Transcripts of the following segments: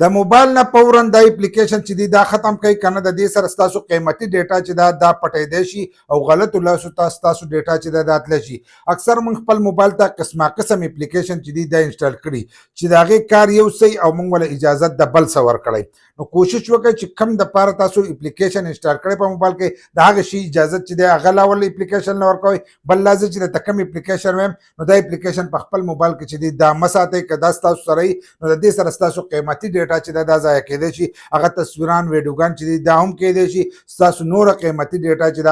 د موبایل نه فورن د اپلیکیشن چې دی دا ختم کوي کنه د دې سره ستاسو قیمتي ډیټا چې دا پټې دی شي او غلط لاسو تاسو ډیټا چې دا تل شي. اکثر موږ خپل موبایل ته قسم اپلیکیشن چې دی دا انسټال کړي چې دا غي کار یو سي او موږ ول اجازه د بل څه ور کړی. نو کوشش وکړئ چې کم د پاره تاسو اپلیکیشن انسټال کړئ په موبایل کې دا هغه شی اجازه چې دی هغه لاول اپلیکیشن لور کوي. بل لازم چې د کم اپلیکیشن ویم نو دا اپلیکیشن په خپل موبایل کې چې دی دا مساته کدا تاسو سره نو د دې سره تاسو قیمتي ډیټا چې دا ځای کېدای شي هغه تصویران ویډیوګان چې دا هم کېدای شي تاسو نور قیمتي ډیټا چې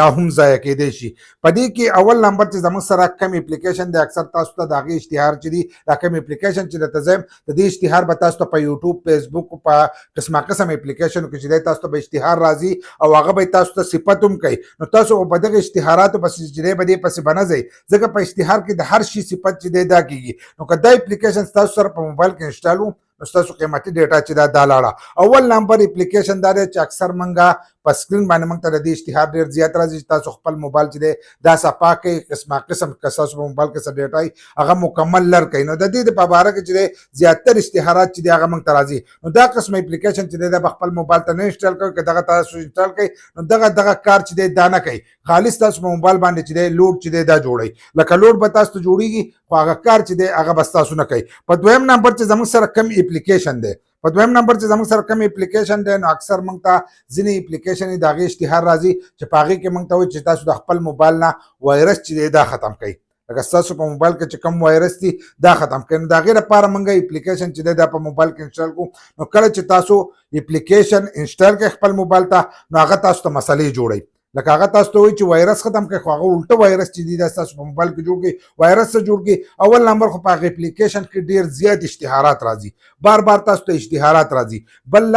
دا هم ځای کېدای شي. پدې کې اول نمبر چې زموږ سره کم اپلیکیشن دی اکثر تاسو ته دا غي اشتهار چې دی دا کم اپلیکیشن چې د تزم د دې اشتهار به تاسو ته په یوټیوب فیسبوک په قسم اپلیکیشن کې چې تاسو ته به اشتهار راځي او هغه به تاسو ته صفت هم کوي. نو تاسو په دغه اشتهاراتو بس چې به دې پس بنځي ځکه په اشتهار کې د هر شي صفت چې دا کیږي. نو کدا اپلیکیشن تاسو سره په موبایل کې انسټال تاسو قیمتي ډیټا چې دا لاړه. اول نمبر اپلیکیشن دا چې اکثر منګه په سکرین باندې موږ ته د اشتهار ډیر زیات راځي. تاسو خپل موبایل چې دا صفا کې قسم تاسو په موبایل کې څه ډیټا هغه مکمل لر کوي. نو د دې په اړه کې چې زیاتره اشتهارات چې هغه موږ ته راځي نو دا قسم اپلیکیشن چې دا خپل موبایل ته نه انسټال کوي دغه تاسو انسټال کوي نو دغه کار چې دا نه کوي. خالص تاسو په موبایل باندې چې لوډ چې دا جوړي لکه لوډ به تاسو جوړیږي خو هغه کار چې هغه بس تاسو نه کوي. په دویم نمبر چې زموږ سره کم اپلیکیشن دی په دویم نمبر چې زموږ سره کم اپلیکیشن دی نو اکثر موږ ته ځینې اپلیکیشن د هغې اشتهار راځي چې په هغې کې موږ ته وایي چې تاسو د خپل موبایل نه وایرس چې دی دا ختم کوي. لکه ستاسو په موبایل کې چې کم وایرس دي دا ختم کوي. نو د هغې لپاره موږ اپلیکیشن چې دی دا په موبایل کې انسټال کوو. نو کله چې تاسو اپلیکیشن انسټال کوئ خپل موبایل ته نو هغه تاسو ته مسلې جوړوي. لکه هغه تاسو ته وایي چې وایرس ختم کړئ خو هغه الټه وایرس چې دی دا ستاسو په موبایل کې جوړ کړي وایرس څه جوړ کړي. اول نمبر خو په هغه اپلیکیشن کې ډېر زیات اشتهارات راځي بار بار تاسو ته اشتهارات راځي. بل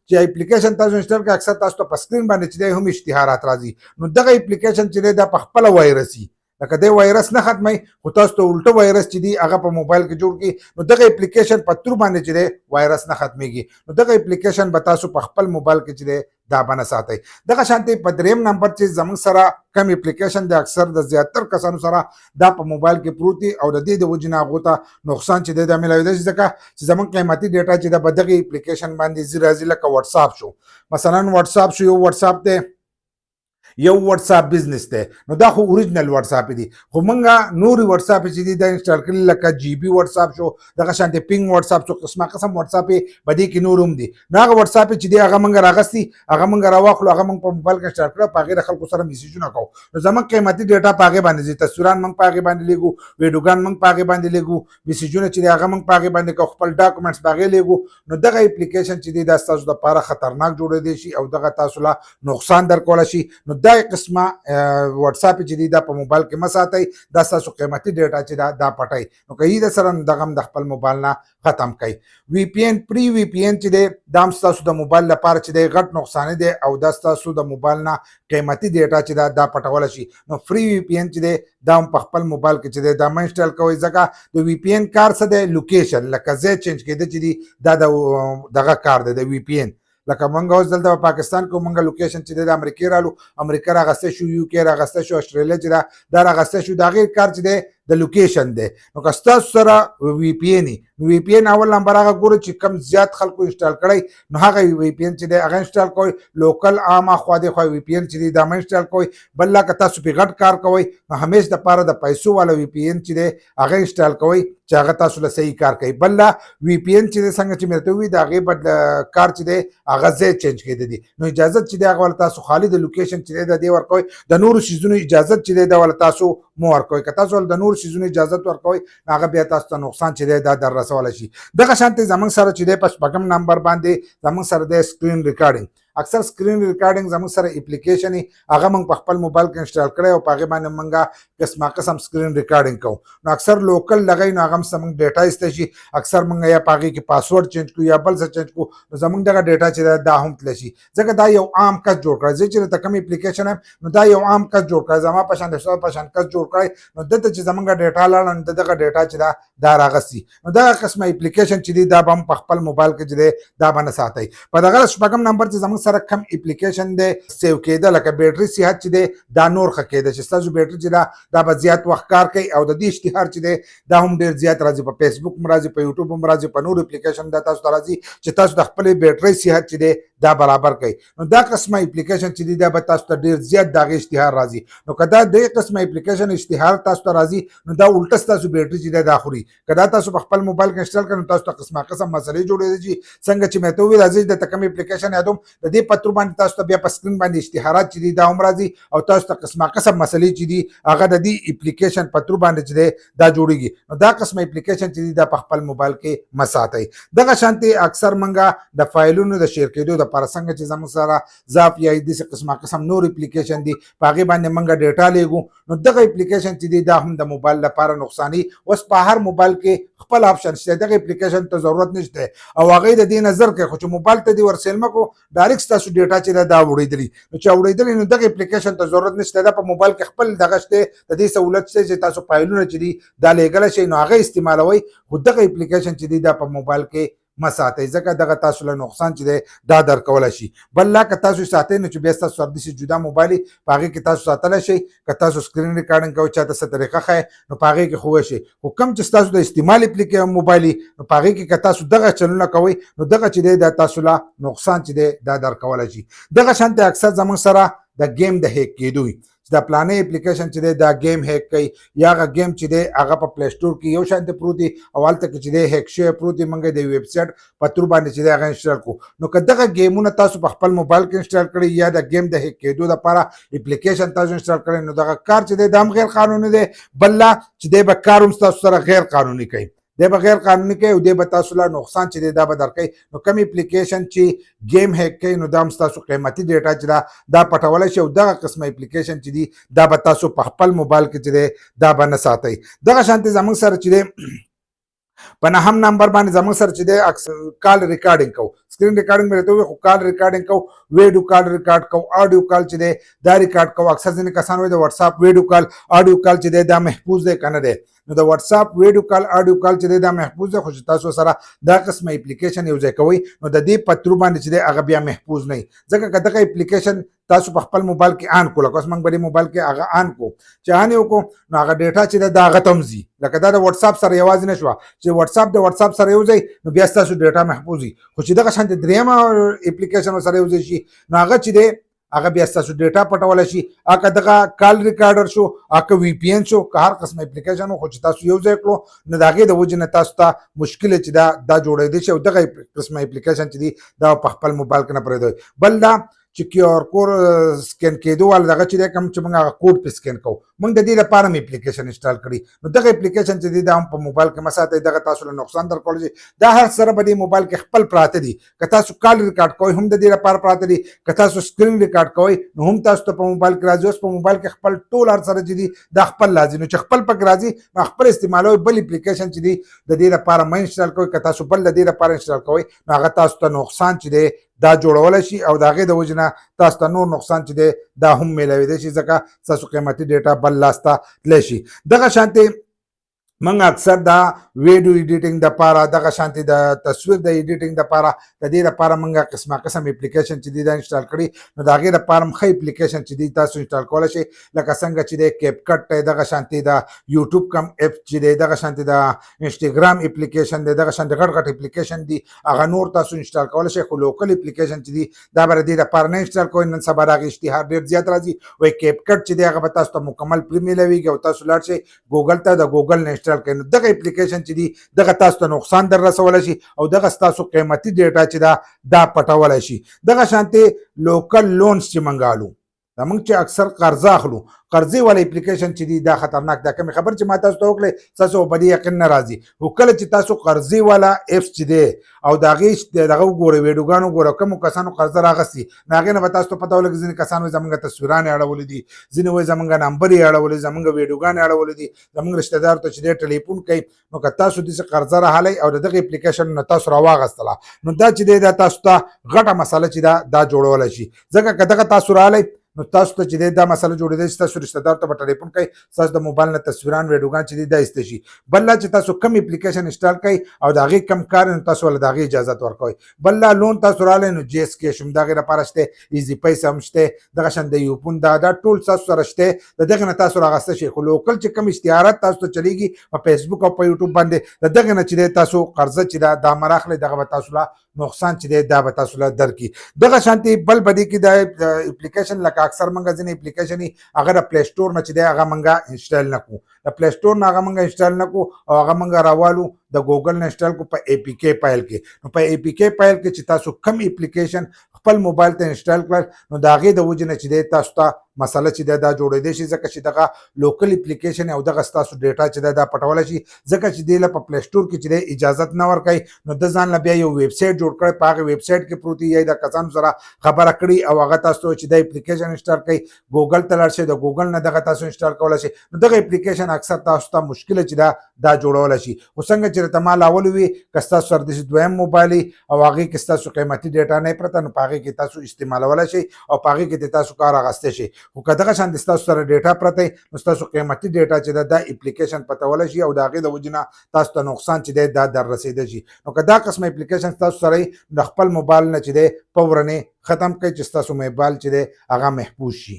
چې اپلیکیشن تاسو انسټال کړئ اکثر تاسو ته په سکرین باندې چې دی هم اشتهارات راځي. نو دغه اپلیکیشن چې دی دا په خپله وایرسي لکه د وایرس نه ختمي خو تاسو ته الټه وایرس چې دی هغه په موبایل کې جوړ کړي. نو دغه اپلیکیشن په تر باندې چې دی وایرس نه ختميږي. نو دغه اپلیکیشن به تاسو په خپل موبایل کې چې دی دا بنه ساتي. دغه شانتي په دریم نمبر چې زموږ سره کم اپلیکیشن د اکثر د زیاتر کسانو سره دا په موبایل کې پروتي او د دې د وجې نه هغو ته نقصان چې دی دا ملاوي دی ځکه چې زموږ قیمتي ډیټا چې دا په دغه اپلیکیشن باندې راځي لکه واتساپ شو مثلا واتساپ شو یو واتساپ دی یو واتساپ بزنس دی نو دا خو اوریجنل واتساپ دی خو مونږه نوري واتساپ چې دی دا انسټال کړل لکه جی بي واتساپ شو دغه شانتي پینګ واتساپ شو قسم واتساپ په دې کې نوروم دي. نو هغه واتساپ چې دی هغه مونږ راغستي هغه مونږ راواخلو هغه مونږ په موبایل کې انسټال کړو په غیر خلکو سره میسیجونه کوو. نو زموږ قیمتي ډیټا په هغه باندې تصویران مونږ په هغه باندې لګو ویډیوګان مونږ په هغه باندې لګو میسیجونه چې هغه مونږ په هغه باندې کوو خپل ډاکومېنټس په هغه لګو. نو دغه اپلیکیشن چې دی دا تاسو لپاره خطرناک جوړ دی شي او دغه تاسو له نقصان درکول شي. نو دا قسمه واتساپ چې دی دا په موبایل کې مساتئ دا تاسو قیمتي ډیټا چې دا پټئ. نو که د سره دغه د خپل موبایل نه ختم کړئ. وی پی ان پری وی پی ان چې دی دا هم ستاسو د موبایل لپاره چې دی غټ نقصان دی او دا ستاسو د موبایل نه قیمتي ډیټا چې دا پټولی شي. نو فری وی پی ان چې دی دا هم په خپل موبایل کې چې دی دا مه انسټال کوئ ځکه د وی پی ان کار څه دی لوکیشن لکه ځای چینج کېده چې دی دا دغه کار دی د وی پی ان. لکه مونږ اوس دلته په پاکستان کې مونږ لوکیشن چې د امریکا رالو امریکا راغسته شو یو کې راغسته شو استرالیا چې دا راغسته شو دا غیر کار چې دی د لوکیشن دی. نو که ستاسو سره وی پی ان وی پی ان اول نمبر هغه ګورئ چې کم زیات خلکو انسټال کړی نو هغه وی پی ان چې دی هغه انسټال کوئ. لوکل عامه خوا دی خو وی پی ان چې دی دا مه انسټال کوئ. بل که تاسو پې غټ کار کوئ نو همیش دپاره د پیسو والا وی پی ان چې دی هغه انسټال کوئ چې هغه تاسو له صحیح کار کوي. بل وی پی ان چې دی څنګه چې مې ورته ووایي د هغې بد کار چې دی هغه ځای چینج کېده دي. نو اجازت چې دی هغه والا تاسو خالي د لوکیشن چې دی د دې ورکوئ. د نورو څیزونو اجازت چې دی دا والا تاسو مو ورکوئ. که تاسو د نورو څیزونو اجازت ورکوئ نو هغه بیا تاسو ته نقصان چې دی دا در رسولی شي. دغه شانتې زموږ سره چې دی په شپږم نمبر باندې زموږ سره دی سکرین ریکارډینګ. اکثر سکرین ریکارډینګ زموږ سره اپلیکیشن هغه موږ په خپل موبایل کې انسټال کړی او په هغې باندې موږ قسم سکرین ریکارډینګ کوو. نو اکثر لوکل لګئ نو هغه هم څه موږ ډیټا ایستی شي اکثر موږ یا په هغې کې پاسورډ چینج کړو یا بل څه چینج کړو نو زموږ دغه ډیټا چې دا هم تللی شي ځکه دا یو عام کس جوړ کړی. زه چې درته کوم اپلیکیشن یم نو دا یو عام کس جوړ کړی زما په شان د ستاسو په شان کس جوړ کړی نو دلته چې زموږ ډیټا لاړه نو دغه ډیټا چې دا راغستي. نو دغه قسمه اپلیکیشن چې دی دا به هم په خپل موبایل کې چې دی دا به نه ساتئ. په دغه شپږم نمبر چې زموږ سره کم اپلیکیشن دی سیو کېده لکه بیټري صحت چې دی دا نور ښه کېده چې ستاسو بیټري چې دا به زیات وخت کار کوي او د دې اشتهار چې دی دا هم ډېر زیات راځي په فیسبوک هم راځي په یوټیوب هم راځي په نورو اپلیکیشن دا تاسو ته راځي چې تاسو د خپلې بیټرۍ صحت چې دی دا برابر کوي نو دا قسمه اپلیکیشن چې دی دا به تاسو ته ډېر زیات د هغې اشتهار راځي نو که دا دې قسمه اپلیکیشن اشتهار تاسو ته راځي نو دا الټه ستاسو بیټري چې دی دا خوري که دا تاسو په خپل موبایل کې انسټال کړئ نو تاسو ته قسمه قسم مسلې جوړېږي چې څنګه چې مې ته وویل راځي درته کوم اپلیکیشن یادوم د دې په تور باندې تاسو ته بیا په سکرین باندې اشتهارات چې دي دا هم راځي او تاسو ته قسمه قسم مسلې چې دي هغه د دې اپلیکیشن په تور باندې چې دی دا جوړېږي نو دا قسمه اپلیکیشن چې دي دا په خپل موبایل کې مه ساتئ دغه شانتې اکثر منګه د فایلونو د شیر کېدو دپاره څنګه چې زموږ سره زاپ یا داسې قسمه قسم نور اپلیکیشن دي په هغې باندې موږ ډیټا لیږو نو دغه اپلیکیشن چې دی دا هم د موبایل لپاره نقصاني اوس په هر موبایل کې خپل آپشن شته دغه اپلیکیشن ته ضرورت نشته او هغې د دې نظر کوي خو چې موبایل ته دې ورسیلمه کړو ډایرکټ ستاسو ډیټا چې دا وړېدلي نو چې وړېدلي نو دغه اپلیکیشن ته ضرورت نشته دا په موبایل کې خپل دغه شته د دې سهولت شته چې تاسو فایلونه چې دي دا لیږلی شئ نو هغه استعمالوئ خو دغه اپلیکیشن چې دی دا په موبایل کې مه ساتئ ځکه دغه تاسو له نقصان چې دی دا درکولی شي بل لا که تاسو ساتئ نو چې بیا ستاسو سره داسې جدا موبایل وي په هغې کې تاسو ساتلی شئ که تاسو سکرین ریکارډینګ کوئ چاته څه طریقه ښایي نو په هغې کې خو شئ خو کوم چې ستاسو د استعمال موبایل وي نو په هغې کې که تاسو دغه چلونه کوئ نو دغه چې دی دا تاسو له نقصان چې دی دا درکولی شي دغه شانتې اکثر زموږ سره د گیم د هیک کېدو وي چې دا پلانې اپلیکیشن چې دی دا گیم هیک کوي یا هغه گیم چې دی هغه په پلی سټور کې یو شانتې پروت دی او هلته کې چې دی هیک شوی پروت دی موږ د ویب سایټ په تور باندې چې دی هغه انسټال کړو نو که دغه گیمونه تاسو په خپل موبایل کې انسټال کړئ یا د گیم د هیک کېدو دپاره اپلیکیشن تاسو انسټال کړئ نو دغه کار چې دی دا هم غیر قانوني دی بل لا چې دی به کار هم ستاسو سره غیر قانوني کوي دی به غیر قانوني کوي او دی به تاسو له نقصان چې دی دا به درکوي نو کوم اپلیکیشن چې گیم هیک کوي نو دا هم ستاسو قیمتي ډیټا چې دا پټولی شي او دغه قسمه اپلیکیشن چې دی دا به تاسو په خپل موبایل کې چې دی دا به نه ساتئ دغه شانتې زموږ سره چې دی په نهم نمبر باندې زموږ سره چې دی کال ریکارډینګ کوو سکرین ریکارډینګ مې درته وویل خو کال ریکارډینګ کوو ویډیو کال ریکارډ کوو آډیو کال چې دی دا ریکارډ کوو اکثر ځینې کسان وایي د وټساپ ویډیو کال آډیو کال چې دی دا محفوظ دی که نه دی نو د وټساپ ویډیو کال آډیو کال چې دی دا محفوظ دی خو چې تاسو سره دا قسمه اپلیکیشن یو ځای کوئ نو د دې په ترو باندې چې دی هغه بیا محفوظ نه وي ځکه که دغه اپلیکیشن تاسو په خپل موبایل کې آن کړو لکه اوس موږ به دې موبایل کې هغه آن کړو چې آن یې وکړو نو هغه ډیټا چې دی دا هغه ته هم ځي لکه دا د وټساپ سره یوازې نه شوه چې وټساپ د وټساپ سره یو ځای نو بیا ستاسو ډیټا محفوظ وي خو چې دغه شانتې درېیمه اپلیکیشن سره یو ځای شي نو هغه چې دی هغه بیا ستاسو ډیټا پټولی شي هغه دغه کال ریکارډر شو هغه وی پی این شو که هر قسم اپلیکیشن خو چې تاسو یو ځای کړو نو د هغې د وجې نه تاسو ته مشکل چې دا جوړېدی شي او دغه قسمه اپلیکیشن چې دی دا په خپل موبایل کې نه پرېږدوئ بل دا چې کیو آر کوډ سکین کېدو والا دغه چې دی کوم چې موږ هغه کوډ پې سکین کوو موږ د دې لپاره هم اپلیکیشن انسټال کړي نو دغه اپلیکیشن چې دی دا هم په موبایل کې مه ساتئ دغه تاسو له نقصان درکولی شي دا هر سره به دې موبایل کې خپل پراته دي که تاسو کال ریکارډ کوئ هم د دې لپاره پراته دي که تاسو سکرین ریکارډ کوئ نو هم تاسو ته په موبایل کې راځي اوس په موبایل کې خپل ټول هر سره چې دي دا خپل راځي نو چې خپل پکې راځي نو خپل استعمالوئ بل اپلیکیشن چې دی د دې لپاره مه انسټال کوئ که تاسو بل د دې لپاره انسټال کوئ نو هغه تاسو ته نقصان چې دی دا جوړولی شي او د هغې د وجې نه تاسو ته نور نقصان چې دی دا هم میلاویدی شي ځکه ستاسو قیمتي ډیټا بل لاس ته تللی شي دغه شانتې موږ اکثر دا ویډیو ایډیټینګ دپاره دغه شانتې د تصویر د ایډیټینګ دپاره د دې لپاره موږ قسمه قسم اپلیکیشن چې دی دا انسټال کړي نو د هغې لپاره هم ښه اپلیکیشن چې دی تاسو انسټال کولی شئ لکه څنګه چې دی کیپ کټ دی دغه شانتې د یوټیوب کم اپ چې دی دغه شانتې د انسټاګرام اپلیکیشن دی دغه شانتې غټ غټ اپلیکیشن دي هغه نور تاسو انسټال کولی شئ خو لوکل اپلیکیشن چې دی دا به د دې لپاره نه انسټال کوئ نن سبا د هغې اشتهار ډېر زیات راځي وایي کیپ کټ چې دی هغه به تاسو ته مکمل فری میلاویږي او تاسو لاړ شئ ګوګل ته د ګوګل نه انسټال کړئ نو دغه اپلیکیشن چې دی دغه تاسو ته نقصان در رسولی شي او دغه ستاسو قیمتي ډیټا چې دا پټولی شي دغه شانتې لوکل لونز چې موږ الو دا موږ چې اکثر قرضه اخلو قرضې والا اپلیکیشن چې دی دا خطرناک دا کومې خبر چې ما تاسو ته وکړې ستاسو په دې یقین نه راځي خو کله چې تاسو قرضې والا اپس چې دی او د هغې دغه وګورئ ویډیوګانو وګورئ کومو کسانو قرضه راغستي نو هغې نه به تاسو ته پته ولګي ځینې کسان وایي زموږ تصویران یې اړولي دي ځینې وایي زموږ نمبر یې اړولی زموږ ویډیوګان یې اړولي دي زموږ رشته دار ته چې دی ټلیفون کوي نو که تاسو داسې قرضه راهلی او د دغه اپلیکیشن نه تاسو راواغستله نو دا چې دی دا تاسو ته غټه مسله چې دا جوړولی شي ځکه که دغه تاسو راغلی نو تاسو ته چې دا مسله جوړېدای شي تاسو رشتہ دار ته به ټلیفون کوئ تاسو د موبایل نه تصویران ویډیوګان چې دا ایسته شي بل لا چې تاسو کم اپلیکیشن انسټال کړئ او د هغې کم کار نو تاسو ول د هغې اجازت ورکوئ بل لا لون تاسو رالی نو جی اس کې شم د هغې لپاره شته ایزي پیسه هم شته دغه شان د یوپون دا ټول تاسو سره شته د دغې نه تاسو راغسته شي خو لوکل چې کم اشتهارات تاسو ته چلیږي په فیسبوک او په یوټیوب باندې د دغې نه چې تاسو قرضه چې دا مراخلئ دغه به تاسو له نقصان چې دا به تاسو له درکړي دغه شانتي بل به دې کې د اپلیکیشن لکه اکثر موږ ځینې اپلیکیشن هغه د پلی سټور نه چې دی هغه موږ انسټال نه کړو د پلی سټور نه هغه موږ انسټال نه کړو او هغه موږ راوالو د ګوګل نه انسټال کړو په اے پی کې فایل کې نو په اے پی کې فایل کې چې تاسو کم اپلیکیشن خپل موبایل ته انسټال کړل نو د هغې د وجې نه چې دی تاسو ته مسله چې دا جوړېدی شي ځکه چې دغه لوکل اپلیکیشن او دغه ستاسو ډیټا چې دا پټولی شي ځکه چې دی له په پلی سټور کې چې دی اجازت نه ورکوي نو د ځان له بیا یو ویب سایټ جوړ کړی په هغې ویب سایټ کې پروت یا د کسانو سره خبره کړي او هغه تاسو چې د اپلیکیشن انسټال کوي ګوګل ته لاړ شئ د ګوګل نه دغه تاسو انسټال کولی شئ نو دغه اپلیکیشن اکثر تاسو ته مشکله چې دا جوړولی شي خو څنګه چې راته ما لاول وي که ستاسو سره داسې دویم موبایل او هغې کې ستاسو قیمتي ډیټا نه پرته نو په هغې کې تاسو استعمالولی شئ او په هغې کې د تاسو کار اخیستی شئ خو که دغه شان تاسو سره ډیټا پرته نو تاسو قیمتي ډیټا چې دا اپلیکیشن پټولی شي او د هغې د وجې نه تاسو ته نقصان چې دی دا در رسېدی شي نو که دا قسم اپلیکیشن تاسو سره د خپل موبایل نه چې دی فوراً ختم کړئ چې ستاسو موبایل چې دی هغه محفوظ شي